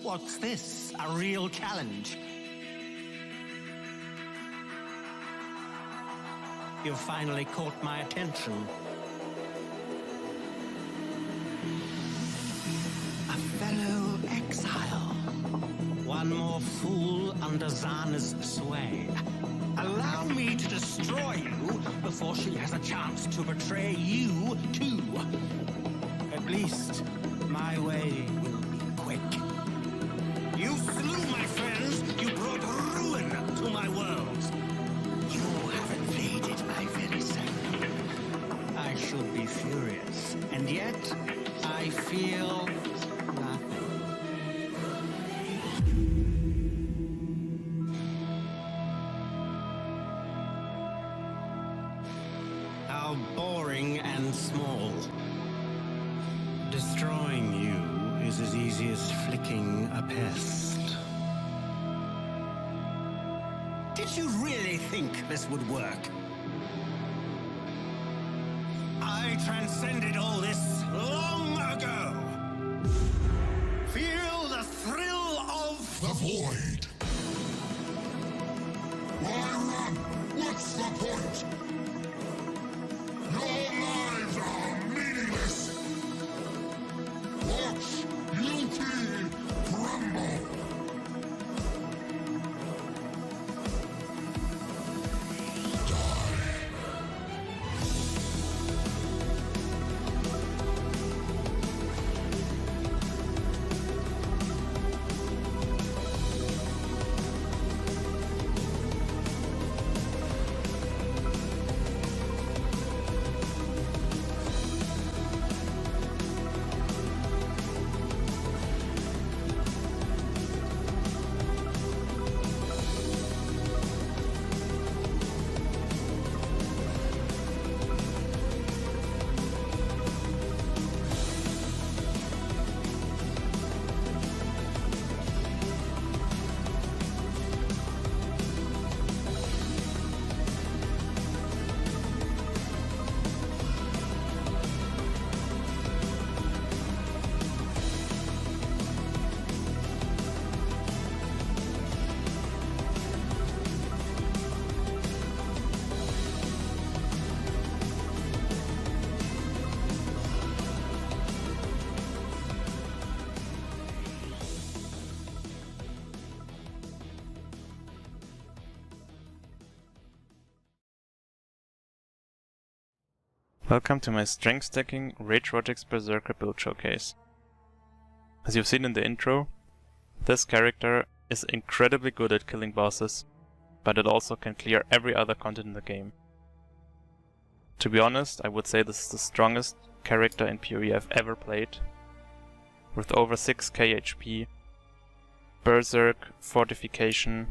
What's this? A real challenge? You've finally caught my attention. A fellow exile. One more fool under Zana's sway. Allow me to destroy you before she has a chance to betray you too. At least, my way will be quick. You slew my friends. You brought ruin to my world. You have invaded my very center. I should be furious, and yet I feel nothing. How boring and small. Destroying you is as easy as flicking a pest. Did you really think this would work? I transcended all this long ago. Feel the thrill of The void. Why run? What's the point? Your lives are meaningless. Watch guilty crumble. Welcome to my strength stacking Rage Vortex Berserker build showcase. As you've seen in the intro, this character is incredibly good at killing bosses, but it also can clear every other content in the game. To be honest, I would say this is the strongest character in PoE I've ever played, with over 6k HP, Berserk, Fortification,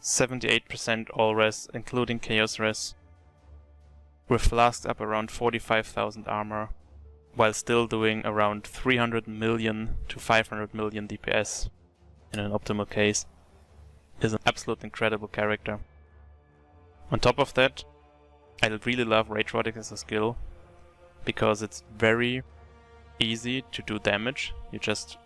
78% all res, including Chaos res, with flasks up around 45,000 armor, while still doing around 300 million to 500 million DPS in an optimal case, is an absolute incredible character. On top of that, I really love Rage Vortex as a skill, because it's very easy to do damage. You just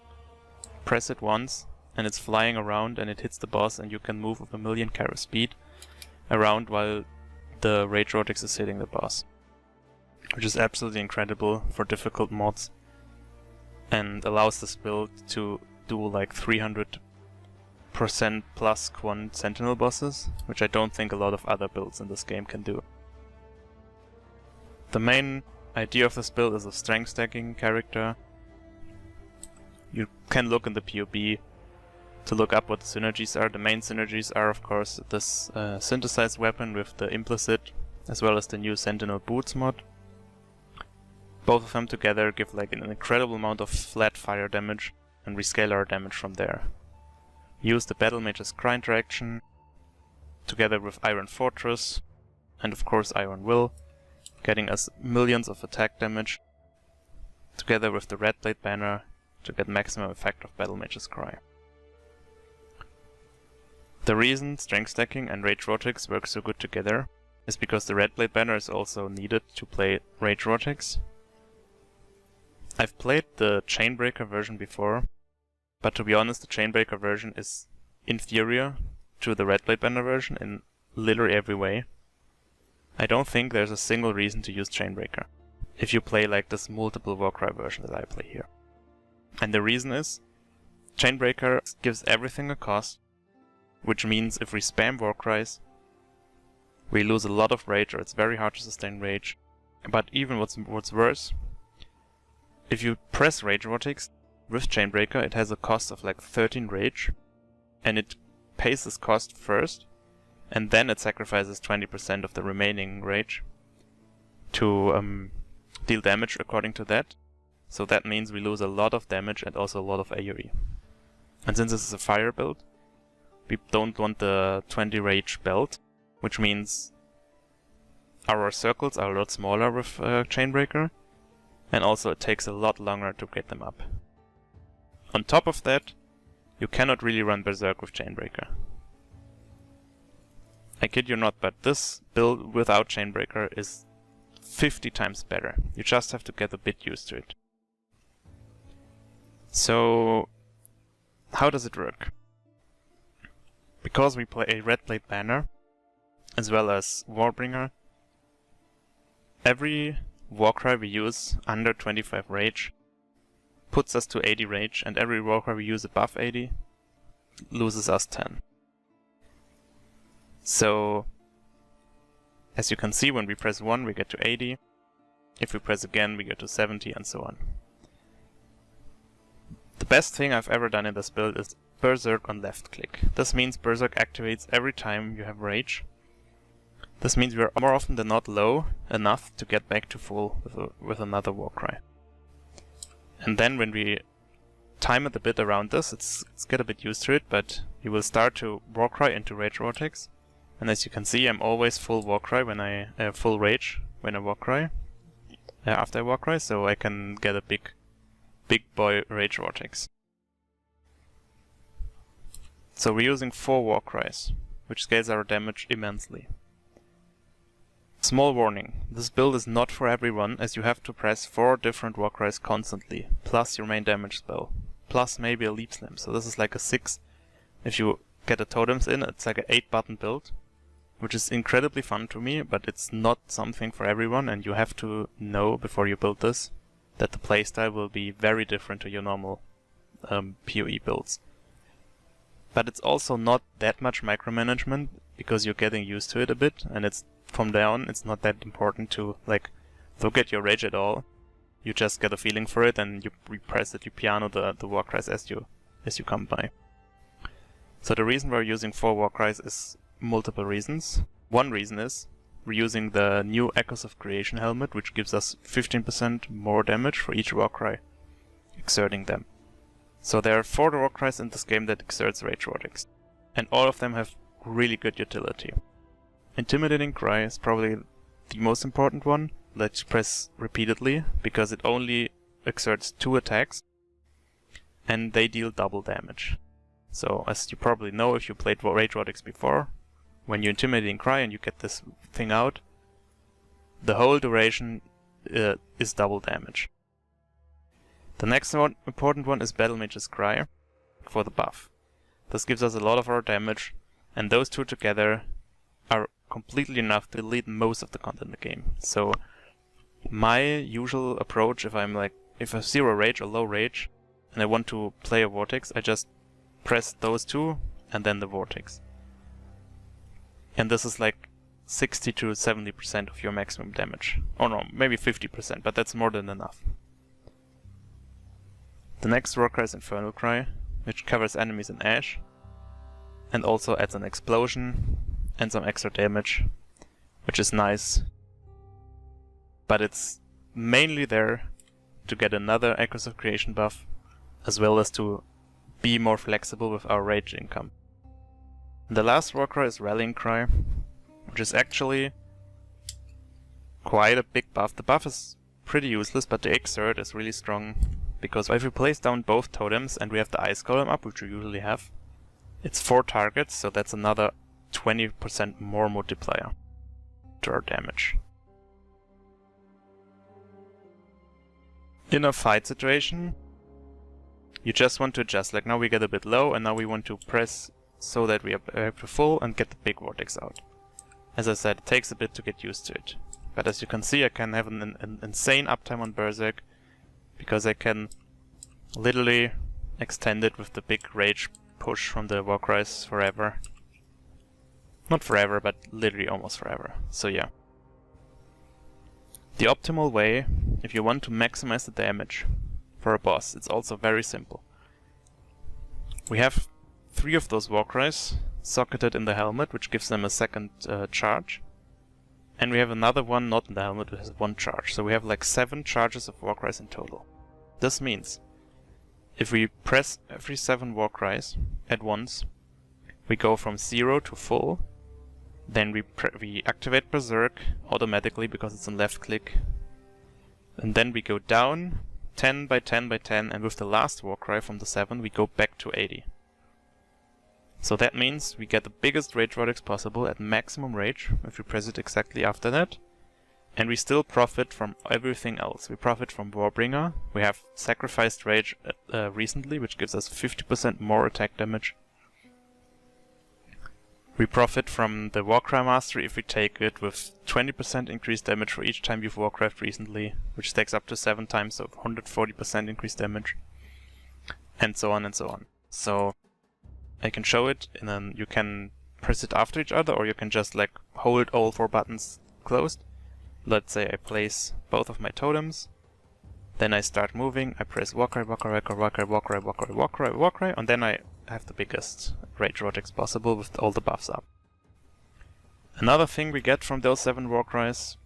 press it once and it's flying around and it hits the boss, and you can move with a million carry speed around while the Rage Vortex is hitting the boss, which is absolutely incredible for difficult mods and allows this build to do like 300% plus quant Sentinel bosses, which I don't think a lot of other builds in this game can do. The main idea of this build is a strength stacking character. You can look in the POB to look up what the synergies are. The main synergies are, of course, this synthesized weapon with the implicit, as well as the new Sentinel boots mod. Both of them together give like an incredible amount of flat fire damage, and we scale our damage from there. Use the Battle Mage's Grind reaction, together with Iron Fortress, and of course Iron Will, getting us millions of attack damage, together with the Red Blade banner to get maximum effect of Battle Mage's Cry. The reason strength stacking and Rage Vortex work so good together is because the Red Blade banner is also needed to play Rage Vortex. I've played the Chainbreaker version before, but to be honest, the Chainbreaker version is inferior to the Red Blade Banner version in literally every way. I don't think there's a single reason to use Chainbreaker if you play like this multiple Warcry version that I play here. And the reason is, Chainbreaker gives everything a cost, which means if we spam Warcries, we lose a lot of rage, or it's very hard to sustain rage. But even what's worse, if you press Rage Vortex with Chainbreaker, it has a cost of like 13 rage, and it pays this cost first, and then it sacrifices 20% of the remaining rage to deal damage according to that. So that means we lose a lot of damage and also a lot of AoE. And since this is a fire build, we don't want the 20 rage belt, which means our circles are a lot smaller with Chainbreaker, and also it takes a lot longer to get them up. On top of that, you cannot really run Berserk with Chainbreaker. I kid you not, but this build without Chainbreaker is 50 times better. You just have to get a bit used to it. So, how does it work? Because we play a Red Blade Banner, as well as Warbringer, every Warcry we use under 25 rage puts us to 80 rage, and every Warcry we use above 80 loses us 10. So, as you can see, when we press 1 we get to 80, if we press again we get to 70, and so on. The best thing I've ever done in this build is Berserk on left click. This means Berserk activates every time you have rage. This means we are more often than not low enough to get back to full with another Warcry. And then when we time it a bit around this, it's get a bit used to it, but you will start to Warcry into Rage Vortex. And as you can see, I'm always full Warcry when full Rage when I Warcry, after I Warcry, so I can get a big boy Rage Vortex. So we're using 4 Warcries, which scales our damage immensely. Small warning, this build is not for everyone, as you have to press 4 different Warcries constantly, plus your main damage spell, plus maybe a Leap Slam, so this is like a 6. If you get the totems in, it's like an 8 button build, which is incredibly fun to me, but it's not something for everyone, and you have to know before you build this that the playstyle will be very different to your normal PoE builds. But it's also not that much micromanagement, because you're getting used to it a bit, and it's from there on it's not that important to like look at your rage at all. You just get a feeling for it and you repress it, you piano the Warcries as you come by. So the reason we're using 4 Warcries is multiple reasons. One reason is we're using the new Echoes of Creation helmet, which gives us 15% more damage for each Warcry exerting them. So there are 4 Warcries in this game that exerts Rage Vortex, and all of them have really good utility. Intimidating Cry is probably the most important one. Let's press repeatedly, because it only exerts 2 attacks, and they deal double damage. So, as you probably know if you played Rage Vortex before, when you Intimidating Cry and you get this thing out, the whole duration is double damage. The next important one is Battle Mage's Cry for the buff. This gives us a lot of our damage, and those two together are completely enough to delete most of the content in the game. So my usual approach, if I have 0 rage or low rage and I want to play a Vortex, I just press those two and then the Vortex. And this is like 60 to 70% of your maximum damage. Or no, maybe 50%, but that's more than enough. The next Warcry is Infernal Cry, which covers enemies in ash and also adds an explosion and some extra damage, which is nice. But it's mainly there to get another Echoes of Creation buff, as well as to be more flexible with our rage income. And the last Warcry is Rallying Cry, which is actually quite a big buff. The buff is pretty useless, but the exert is really strong, because if we place down both totems and we have the Ice Golem up, which we usually have, it's 4 targets, so that's another 20% more multiplier to our damage. In a fight situation, you just want to adjust. Like now we get a bit low, and now we want to press so that we are to full and get the big Vortex out. As I said, it takes a bit to get used to it. But as you can see, I can have an insane uptime on Berserk, because I can literally extend it with the big rage push from the Warcries forever. Not forever, but literally almost forever. So yeah. The optimal way, if you want to maximize the damage for a boss, it's also very simple. We have 3 of those Warcries socketed in the helmet, which gives them a second charge. And we have another one not in the helmet, which has 1 charge. So we have like 7 charges of Warcries in total. This means if we press every 7 Warcries at once, we go from 0 to full. Then we activate Berserk automatically because it's on left click. And then we go down 10 by 10 by 10, and with the last Warcry from the 7 we go back to 80. So that means we get the biggest rage Vortex possible at maximum rage if we press it exactly after that. And we still profit from everything else. We profit from Warbringer. We have sacrificed rage recently, which gives us 50% more attack damage. We profit from the Warcry Mastery if we take it with 20% increased damage for each time you've Warcraft recently, which stacks up to 7 times, so 140% increased damage. And so on and so on. So I can show it, and then you can press it after each other, or you can just like hold all 4 buttons closed. Let's say I place both of my totems, then I start moving, I press Warcry, Warcry, Warcry, Warcry, Warcry, Warcry, Warcry, Warcry, and then I have the biggest rage Vortex possible with all the buffs up. Another thing we get from those 7 Warcries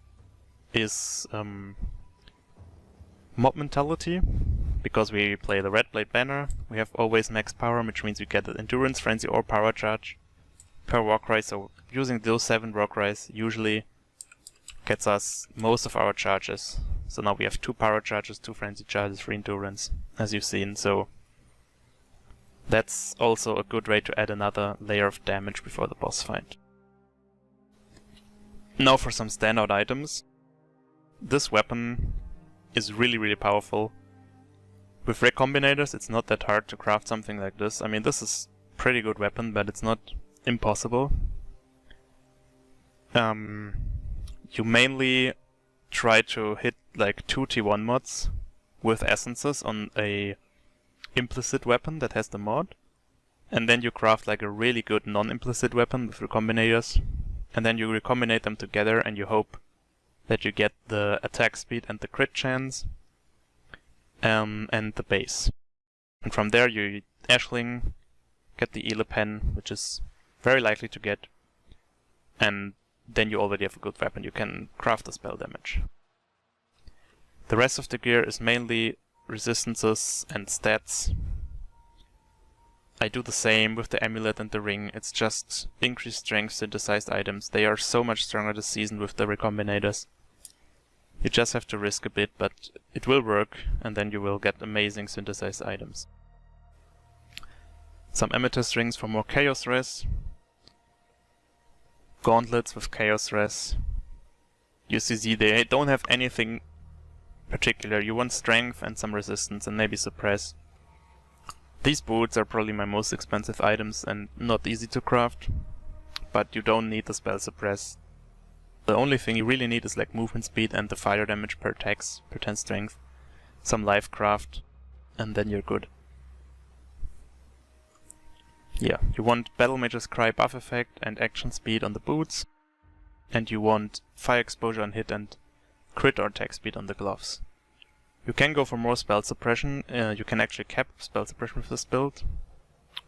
is mob mentality. Because we play the Red Blade banner, we have always max power, which means we get an Endurance, Frenzy or Power Charge per Warcry, so using those 7 Warcries usually gets us most of our charges. So now we have 2 Power Charges, 2 Frenzy Charges, 3 Endurance, as you've seen, so that's also a good way to add another layer of damage before the boss fight. Now for some standout items. This weapon is really powerful. With Recombinators, it's not that hard to craft something like this. I mean, this is a pretty good weapon, but it's not impossible. You mainly try to hit like 2 T1 mods with essences on a implicit weapon that has the mod. And then you craft like a really good non-implicit weapon with Recombinators. And then you recombinate them together and you hope that you get the attack speed and the crit chance. And the base. And from there you Ashling, get the Ela Pen, which is very likely to get, and then you already have a good weapon. You can craft the spell damage. The rest of the gear is mainly resistances and stats. I do the same with the amulet and the ring. It's just increased strength synthesized items. They are so much stronger this season with the Recombinators. You just have to risk a bit, but it will work, and then you will get amazing synthesized items. Some amethyst rings for more chaos res. Gauntlets with chaos res. UCZ, they don't have anything particular. You want strength and some resistance and maybe suppress. These boots are probably my most expensive items and not easy to craft, but you don't need the spell suppress. The only thing you really need is like movement speed and the fire damage per attacks, per 10 strength, some life craft, and then you're good. Yeah, you want Battle Mage's Cry buff effect and action speed on the boots, and you want fire exposure on hit and crit or attack speed on the gloves. You can go for more spell suppression. You can actually cap spell suppression with this build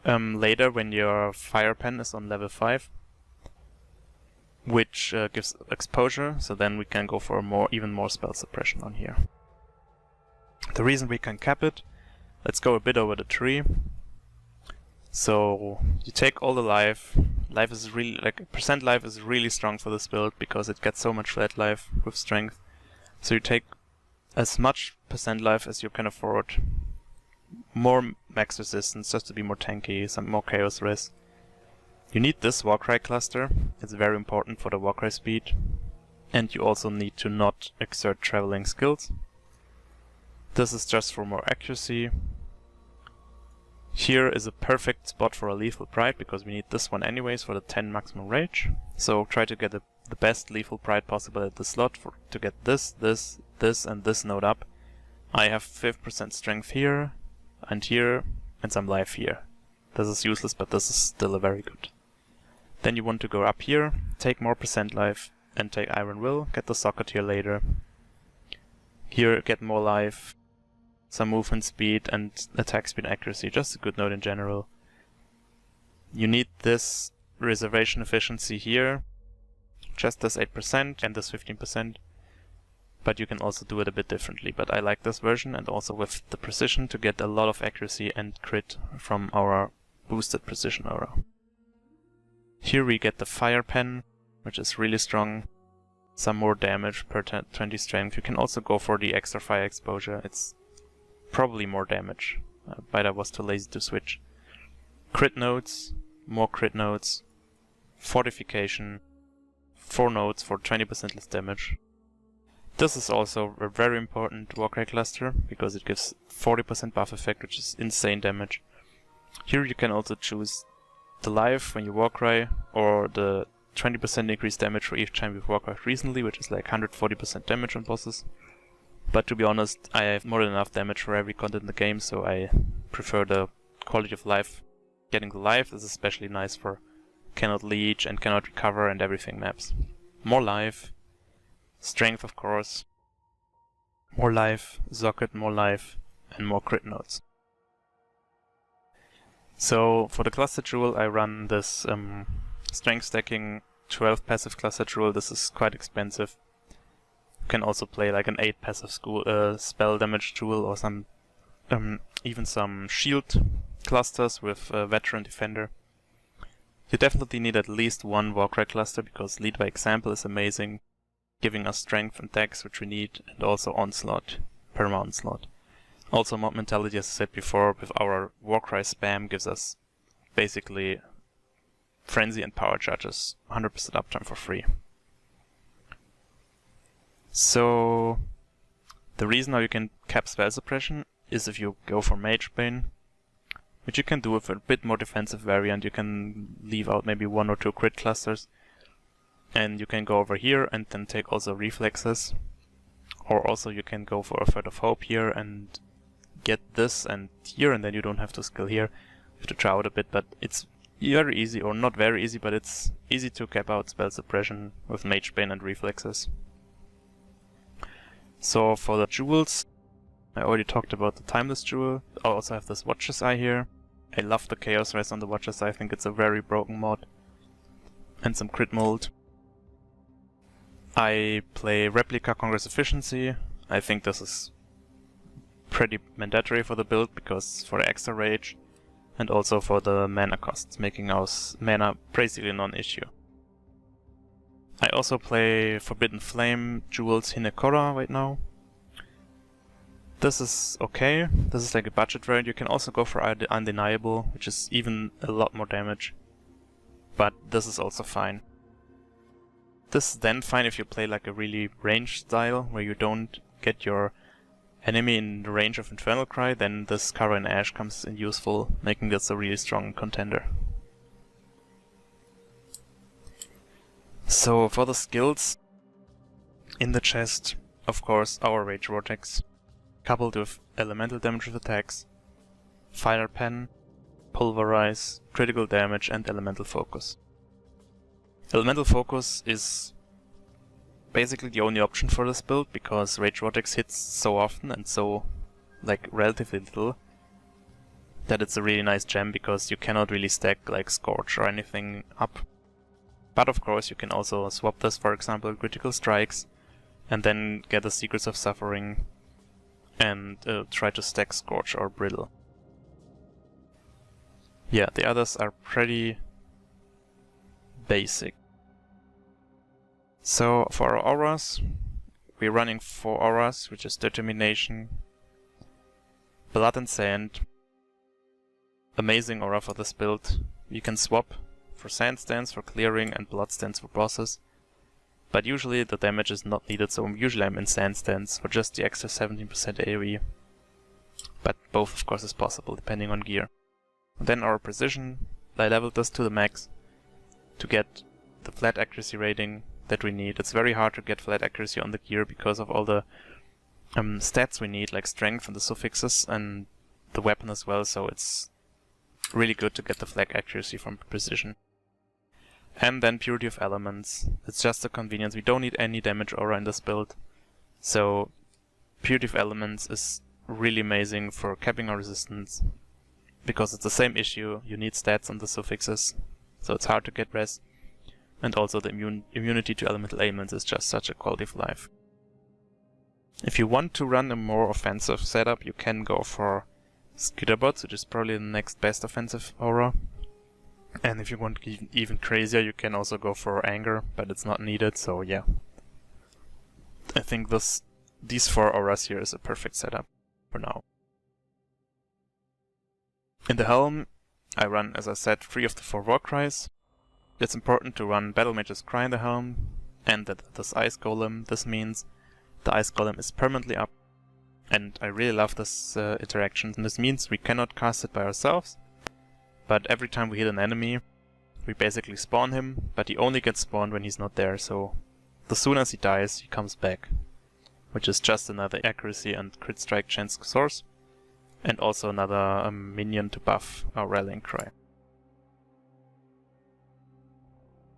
later when your fire pen is on level 5. Which gives exposure, so then we can go for even more spell suppression on here. The reason we can cap it, let's go a bit over the tree. So you take all the life. Life is really percent life is really strong for this build because it gets so much flat life with strength. So you take as much percent life as you can afford. More max resistance just to be more tanky, some more chaos res. You need this Warcry cluster, it's very important for the Warcry speed, and you also need to not exert traveling skills. This is just for more accuracy. Here is a perfect spot for a lethal pride, because we need this one anyways for the 10 maximum rage. So try to get the best lethal pride possible at the slot to get this, and this node up. I have 5% strength here, and some life here. This is useless, but this is still a very good. Then you want to go up here, take more percent life, and take Iron Will, get the socket here later. Here get more life, some movement speed and attack speed and accuracy, just a good node in general. You need this reservation efficiency here, just this 8% and this 15%, but you can also do it a bit differently. But I like this version, and also with the precision to get a lot of accuracy and crit from our boosted precision aura. Here we get the fire pen, which is really strong, some more damage per 20 strength. You can also go for the extra fire exposure, it's probably more damage, but I was too lazy to switch. Crit nodes, more crit nodes, fortification, 4 nodes for 20% less damage. This is also a very important Warcry cluster, because it gives 40% buff effect, which is insane damage. Here you can also choose the life when you Warcry, or the 20% increased damage for each time you've Warcry recently, which is like 140% damage on bosses. But to be honest, I have more than enough damage for every content in the game, so I prefer the quality of life. Getting the life is especially nice for cannot leech and cannot recover and everything maps. More life, strength of course, more life, socket, more life, and more crit nodes. So for the cluster jewel I run this strength stacking 12 passive cluster jewel. This is quite expensive. You can also play like an 8 passive spell damage jewel, or some even some shield clusters with veteran defender. You definitely need at least one Warcry cluster, because lead by example is amazing, giving us strength and dex, which we need, and also onslaught, perma onslaught. Also mod mentality, as I said before, with our Warcry spam gives us basically frenzy and power charges, 100% uptime for free. So the reason how you can cap spell suppression is if you go for Mage Bane, which you can do with a bit more defensive variant. You can leave out maybe 1 or 2 crit clusters, and you can go over here and then take also reflexes, or also you can go for a Third of Hope here and get this and here, and then you don't have to skill here. You have to try out a bit, but it's very easy, or not very easy, but it's easy to cap out spell suppression with Mage Bane and reflexes. So for the jewels, I already talked about the Timeless Jewel. I also have this Watcher's Eye here. I love the Chaos Res on the Watcher's Eye, I think it's a very broken mod. And some crit mold. I play Replica Congress Efficiency. I think this is pretty mandatory for the build, because for the extra rage and also for the mana costs, making our mana basically non-issue. I also play Forbidden Flame Jewels Hinekora right now. This is okay, this is like a budget variant. You can also go for Undeniable, which is even a lot more damage, but this is also fine. This is then fine if you play like a really ranged style, where you don't get your enemy in the range of Infernal Cry, then this Cover in Ash comes in useful, making this a really strong contender. So for the skills, in the chest, of course, our Rage Vortex, coupled with elemental damage with attacks, Fire Pen, Pulverize, critical damage, and elemental focus. Elemental focus is basically the only option for this build, because Rage Vortex hits so often and so like relatively little that it's a really nice gem, because you cannot really stack like Scorch or anything up. But of course you can also swap this, for example, critical strikes, and then get the Secrets of Suffering and try to stack Scorch or Brittle. Yeah, the others are pretty basic. So for our auras, we're running 4 auras, which is Determination, Blood and Sand. Amazing aura for this build. You can swap for Sand Stance for clearing and Blood Stance for bosses, but usually the damage is not needed, so usually I'm in Sand Stance for just the extra 17% AoE. but both of course is possible depending on gear. And then our precision, I leveled this to the max to get the flat accuracy rating that we need. It's very hard to get flat accuracy on the gear because of all the stats we need, like strength and the suffixes and the weapon as well, so it's really good to get the flat accuracy from precision. And then purity of elements. It's just a convenience. We don't need any damage aura in this build, so purity of elements is really amazing for capping our resistance, because it's the same issue. You need stats on the suffixes, so it's hard to get res. And also the immunity to elemental ailments is just such a quality of life. If you want to run a more offensive setup, you can go for Skitterbots, which is probably the next best offensive aura. And if you want even crazier, you can also go for Anger, but it's not needed, so yeah. I think these 4 auras here is a perfect setup for now. In the helm, I run, as I said, 3 of the 4 war cries. It's important to run Battle Mage's Cry in the helm, and this Ice Golem. This means the Ice Golem is permanently up, and I really love this interaction. And this means we cannot cast it by ourselves, but every time we hit an enemy, we basically spawn him, but he only gets spawned when he's not there, so as soon as he dies, he comes back, which is just another accuracy and crit strike chance source, and also another minion to buff our Rallying Cry.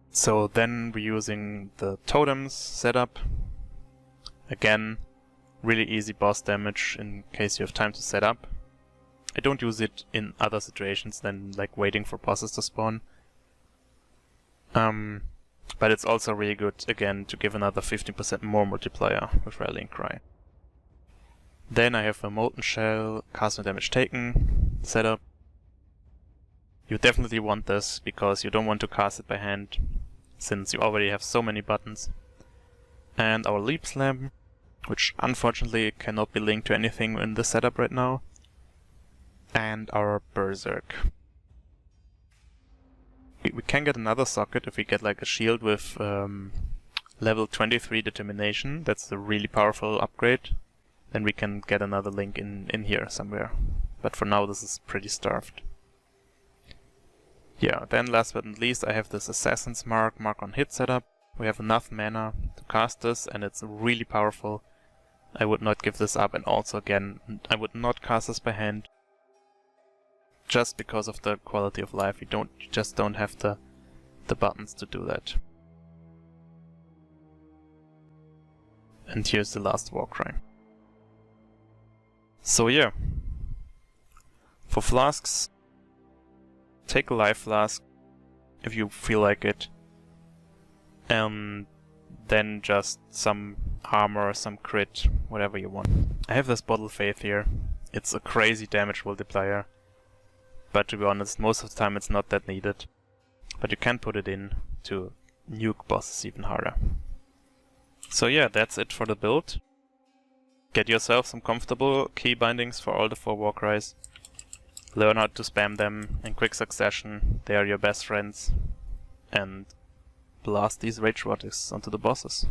So then we're using the totems setup. Again, really easy boss damage in case you have time to set up. I don't use it in other situations than like waiting for bosses to spawn. But it's also really good, again, to give another 15% more multiplier with Rallying Cry. Then I have a Molten Shell, cast no damage taken setup. You definitely want this because you don't want to cast it by hand, since you already have so many buttons. And our Leap Slam, which unfortunately cannot be linked to anything in this setup right now. And our Berserk. We can get another socket if we get like a shield with level 23 determination. That's a really powerful upgrade. Then we can get another link in here somewhere. But for now this is pretty starved. Yeah, then last but not least I have this Assassin's Mark on hit setup. We have enough mana to cast this and it's really powerful. I would not give this up, and also again, I would not cast this by hand. Just because of the quality of life, you just don't have the buttons to do that. And here's the last war cry. So yeah, for flasks, take a life flask if you feel like it, and then just some armor, some crit, whatever you want. I have this Bottle Faith here. It's a crazy damage multiplier, but to be honest, most of the time it's not that needed. But you can put it in to nuke bosses even harder. So yeah, that's it for the build. Get yourself some comfortable key bindings for all the 4 war cries. Learn how to spam them in quick succession, they are your best friends. And blast these rage vortexes onto the bosses.